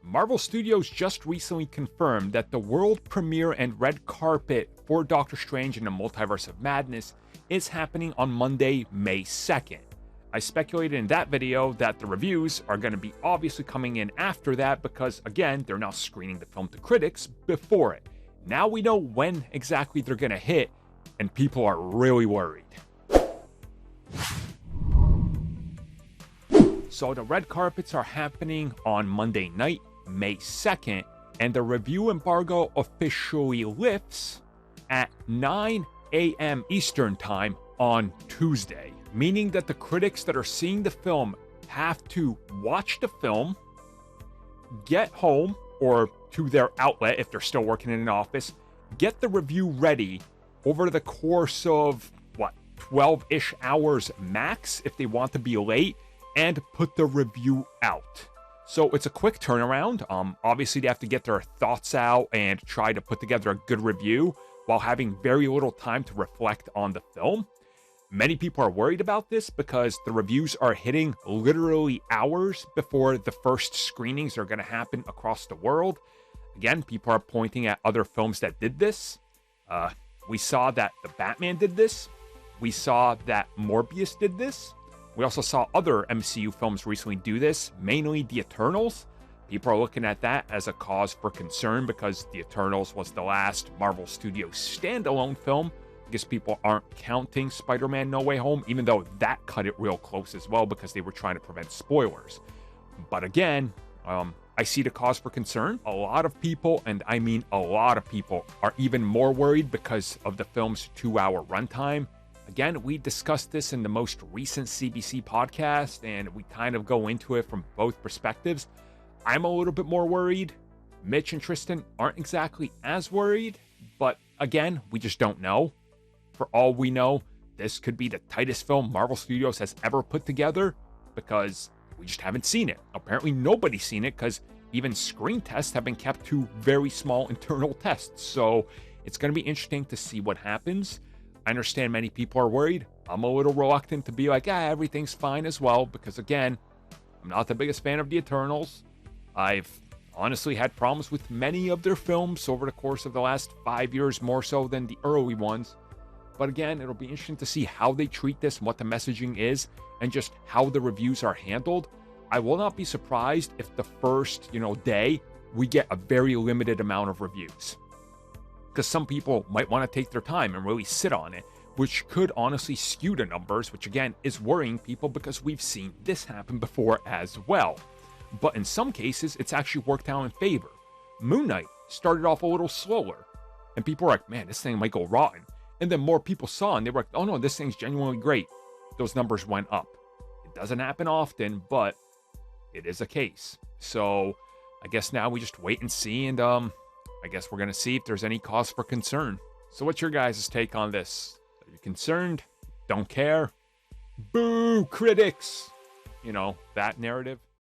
Marvel Studios just recently confirmed that the world premiere and red carpet for Doctor Strange in the Multiverse of Madness is happening on Monday, May 2nd. I speculated in that video that the reviews are going to be obviously coming in after that because, again, they're now screening the film to critics before it. Now we know when exactly they're going to hit, and people are really worried. So the red carpets are happening on Monday night, May 2nd, and the review embargo officially lifts at 9 a.m. Eastern Time on Tuesday, meaning that the critics that are seeing the film have to watch the film, get home or to their outlet if they're still working in an office, get the review ready over the course of, 12-ish hours max if they want to be late, and put the review out. So it's a quick turnaround. Obviously, they have to get their thoughts out and try to put together a good review while having very little time to reflect on the film. Many people are worried about this because the reviews are hitting literally hours before the first screenings are going to happen across the world. Again, people are pointing at other films that did this. We saw that The Batman did this. We saw that Morbius did this. We also saw other MCU films recently do this, mainly The Eternals. People are looking at that as a cause for concern because The Eternals was the last Marvel Studios standalone film. I guess people aren't counting Spider-Man No Way Home, even though that cut it real close as well because they were trying to prevent spoilers. But again, I see the cause for concern. A lot of people, and I mean a lot of people, are even more worried because of the film's 2-hour runtime. Again, we discussed this in the most recent CBC podcast, and we kind of go into it from both perspectives. I'm a little bit more worried. Mitch and Tristan aren't exactly as worried, but again, we just don't know. For all we know, this could be the tightest film Marvel Studios has ever put together because we just haven't seen it. Apparently, nobody's seen it because even screen tests have been kept to very small internal tests. So it's going to be interesting to see what happens. I understand many people are worried. I'm a little reluctant to be like, everything's fine as well, because again, I'm not the biggest fan of the Eternals. I've honestly had problems with many of their films over the course of the last 5 years, more so than the early ones. But again, it'll be interesting to see how they treat this and what the messaging is, and just how the reviews are handled. I will not be surprised if the first, day we get a very limited amount of reviews. Because some people might want to take their time and really sit on it, which could honestly skew the numbers, which again is worrying people because we've seen this happen before as well. But in some cases, it's actually worked out in favor. Moon Knight started off a little slower, and people were like, man, this thing might go rotten. And then more people saw and they were like, oh no, this thing's genuinely great. Those numbers went up. It doesn't happen often, but it is a case. So I guess now we just wait and see, and I guess we're going to see if there's any cause for concern. So what's your guys' take on this? Are you concerned? Don't care? Boo, critics! That narrative.